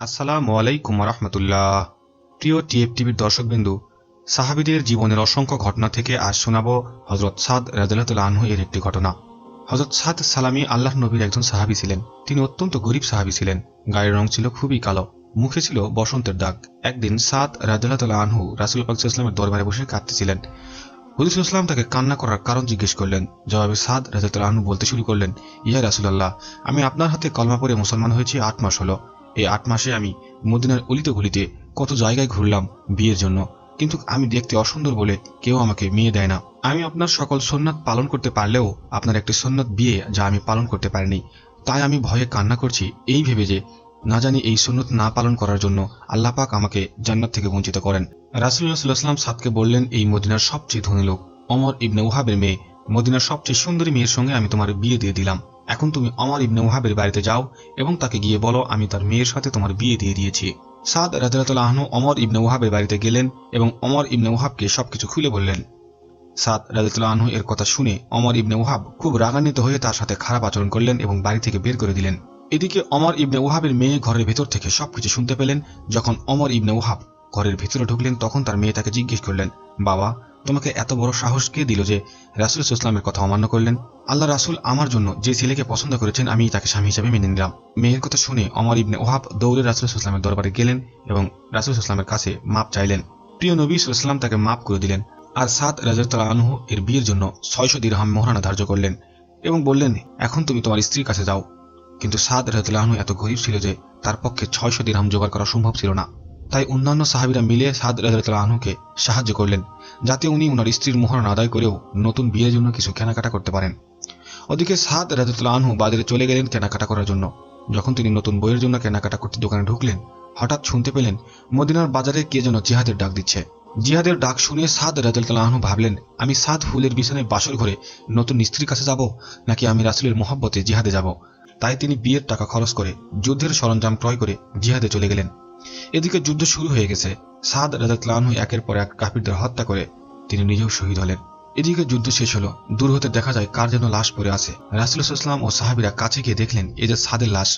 আসসালামু আলাইকুম রাহমাতুল্লাহ। প্রিয় টিএফ টিভির দর্শকবৃন্দু, সাহাবীদের জীবনের অসংখ্য ঘটনা থেকে আজ শোনাবো হযরত সাদ রাদিয়াল্লাহু আনহু এর একটি ঘটনা। হযরত সাদ সালামী আল্লাহর নবীর একজন সাহাবী ছিলেন। তিনি অত্যন্ত গরীব সাহাবী ছিলেন। গায়ের রং ছিল খুবই কালো, মুখে ছিল বসন্তের দাগ। একদিন সাদ রাদিয়াল্লাহু আনহু রাসূল পাক সাল্লাল্লাহু আলাইহি ওয়াসাল্লামের দরবারে বসে কাঁদতেছিলেন। হুজুর সাল্লাল্লাহু আলাইহি ওয়াসাল্লাম তাকে কান্না করার কারণ জিজ্ঞেস করলেন। জবাবে সাদ রাদিয়াল্লাহু আনহু বলতে শুরু করলেন, ইয়া রাসূলুল্লাহ, আমি আপনার হাতে কলমা পড়ে মুসলমান হয়েছি 8 মাস হলো। এই 8 মাসে আমি মদিনার অলিতে গলিতে কত জায়গায় ঘুরলাম বিয়ের জন্য, কিন্তু আমি দেখতে অসুন্দর বলে কেউ আমাকে মেয়ে দেয় না। আমি আপনার সকল সুন্নাত পালন করতে পারলেও আপনার একটি সুন্নাত বিয়ে যা আমি পালন করতে পারিনি, তাই আমি ভয়ে কান্না করছি, এই ভেবে যে না জানি এই সুন্নত না পালন করার জন্য আল্লাহ পাক আমাকে জান্নাত থেকে বঞ্চিত করেন। রাসূলুল্লাহ সাল্লাল্লাহু আলাইহি ওয়াসাল্লাম সাদকে বললেন, এই মদিনার সবচেয়ে ধনী লোক ওমর ইবনে ওয়াহাবের মেয়ে, মদিনার সবচেয়ে সুন্দরী মেয়ের সঙ্গে আমি তোমার বিয়ে দিয়ে দিলাম। এখন তুমি ওমর ইবনে ওয়াহাবের বাড়িতে যাও এবং তাকে গিয়ে বলো আমি তার মেয়ের সাথে তোমার বিয়ে দিয়ে দিয়েছি। সাদ রাদিয়াল্লাহু আনহু ওমর ইবনে ওয়াহাবের বাড়িতে গেলেন এবং ওমর ইবনে ওয়াহাবকে সবকিছু খুলে বললেন। সাদ রাদিয়াল্লাহু আনহু এর কথা শুনে ওমর ইবনে ওয়াহাব খুব রাগান্বিত হয়ে তার সাথে খারাপ আচরণ করলেন এবং বাড়ি থেকে বের করে দিলেন। এদিকে ওমর ইবনে ওয়াহাবের মেয়ে ঘরের ভেতর থেকে সবকিছু শুনতে পেলেন। যখন ওমর ইবনে ওয়াহাব ঘরের ভেতরে ঢুকলেন তখন তার মেয়ে তাকে জিজ্ঞেস করলেন, বাবা, তোমাকে এত বড় সাহস কে দিল যে রাসূল সাল্লাল্লাহু আলাইহি ওয়াসাল্লামের কথা অমান্য করলেন? আল্লাহ রাসূল আমার জন্য যে ছেলেকে পছন্দ করেছেন আমি তাকে স্বামী হিসেবে মেনে নিলাম। মেয়ের কথা শুনে ওমর ইবনে ওয়াহাব দৌড়ে রাসূল সাল্লাল্লাহু আলাইহি ওয়াসাল্লামের দরবারে গেলেন এবং রাসূল সাল্লাল্লাহু আলাইহি ওয়াসাল্লামের কাছে মাপ চাইলেন। প্রিয় নবী সাল্লাল্লাহু আলাইহি ওয়াসাল্লাম তাকে মাপ করে দিলেন আর সাদ রাদিয়াল্লাহু আনহু এর বিয়ের জন্য 600 দিরহাম মোহরানা ধার্য করলেন এবং বললেন, এখন তুমি তোমার স্ত্রীর কাছে যাও। কিন্তু সাদ রাদিয়াল্লাহু আনহু এত গরীব ছিল যে তার পক্ষে 600 দিরহাম জোগাড় করা সম্ভব ছিল না। তাই অন্যান্য সাহাবীরা মিলে সাদ রাদিয়াল্লাহু আনহুকে সাহায্য করলেন যাতে উনি ওনার স্ত্রীর মোহরানা আদায় করেও নতুন বিয়ের জন্য কিছু কেনাকাটা করতে পারেন। ওদিকে সাদ রাদিয়াল্লাহু আনহু বাজারে চলে গেলেন কেনাকাটা করার জন্য। যখন তিনি নতুন বইয়ের জন্য কেনাকাটা করতে দোকানে ঢুকলেন, হঠাৎ শুনতে পেলেন মদিনার বাজারে কে যেন জিহাদের ডাক দিচ্ছে। জিহাদের ডাক শুনে সাদ রাদিয়াল্লাহু আনহু ভাবলেন, আমি সাদ ফুলের বিছানায় বাসর ঘরে নতুন স্ত্রীর কাছে যাব নাকি আমি রাসূলের মহব্বতে জিহাদে যাব। তাই তিনি বিয়ের টাকা খরচ করে যুদ্ধের সরঞ্জাম ক্রয় করে জিহাদে চলে গেলেন। এদিকে যুদ্ধ শুরু হয়ে গেছে। সাদ রাদিয়াল্লাহু আনহু একের পর এক কাফিরদের হত্যা করে তিনি নিজেও শহীদ হলেন। এদিকে যুদ্ধ শেষ হলো। দূর হতে দেখা যায় কার যেন লাশ পড়ে আছে। রাসূল সাল্লাল্লাহু আলাইহি ওয়াসাল্লাম ও সাহাবীরা কাছে গিয়ে দেখলেন এই যে সাদের লাশ।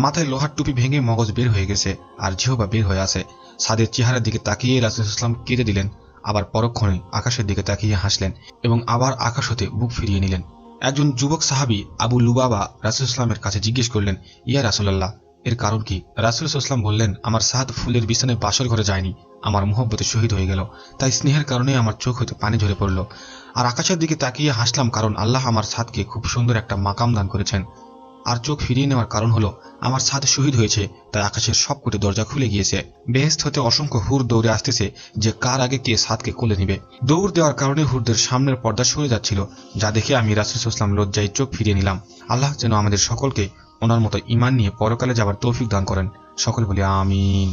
মাথায় লোহার টুপি ভেঙে মগজ বের হয়ে গেছে আর জিহ্বা বের হয়ে আছে। সাদের চেহারার দিকে তাকিয়ে রাসূল সাল্লাল্লাহু আলাইহি ওয়াসাল্লাম কেঁদে দিলেন, আবার পরক্ষণে আকাশের দিকে তাকিয়ে হাসলেন এবং আবার আকাশ হতে বুক ফিরিয়ে নিলেন। একজন যুবক সাহাবী আবু লুবাবা রাসূল সাল্লাল্লাহু আলাইহি ওয়াসাল্লামের কাছে জিজ্ঞেস করলেন, ইয়া রাসূলুল্লাহ, এর কারণ কি? রাসূল সাল্লাল্লাহু আলাইহি ওয়াসাল্লাম বললেন, আমার সাদ ফুলের বিছানায় বাসর ঘরে যায়নি, আমার মুহব্বতে শহীদ হয়ে গেল। তাই স্নেহের কারণে আমার চোখ হতে পানি ঝরে পড়ল। আর আকাশের দিকে তাকিয়ে হাসলাম কারণ আল্লাহ আমার সাদকে খুব সুন্দর একটা মাকাম দান করেছেন। আর চোখ ফিরিয়ে নেওয়ার কারণ হলো আমার সাদ শহীদ হয়েছে, তাই আকাশের সবকটি দরজা খুলে গিয়েছে। বেহেশত হতে অসংখ্য হুর দৌড়ে আসতেছে যে কার আগে কে সাদকে কোলে নিবে। দৌড় দেওয়ার কারণে হুরদের সামনের পর্দা সরে যাচ্ছিল, যা দেখে আমি রাসূল সাল্লাল্লাহু আলাইহি ওয়াসাল্লাম লজ্জায় চোখ ফিরিয়ে নিলাম। আল্লাহ যেন আমাদের সকলকে ওনার মতো ঈমান নিয়ে পরকালে যাবার তৌফিক দান করেন। সকলে বলি আমিন।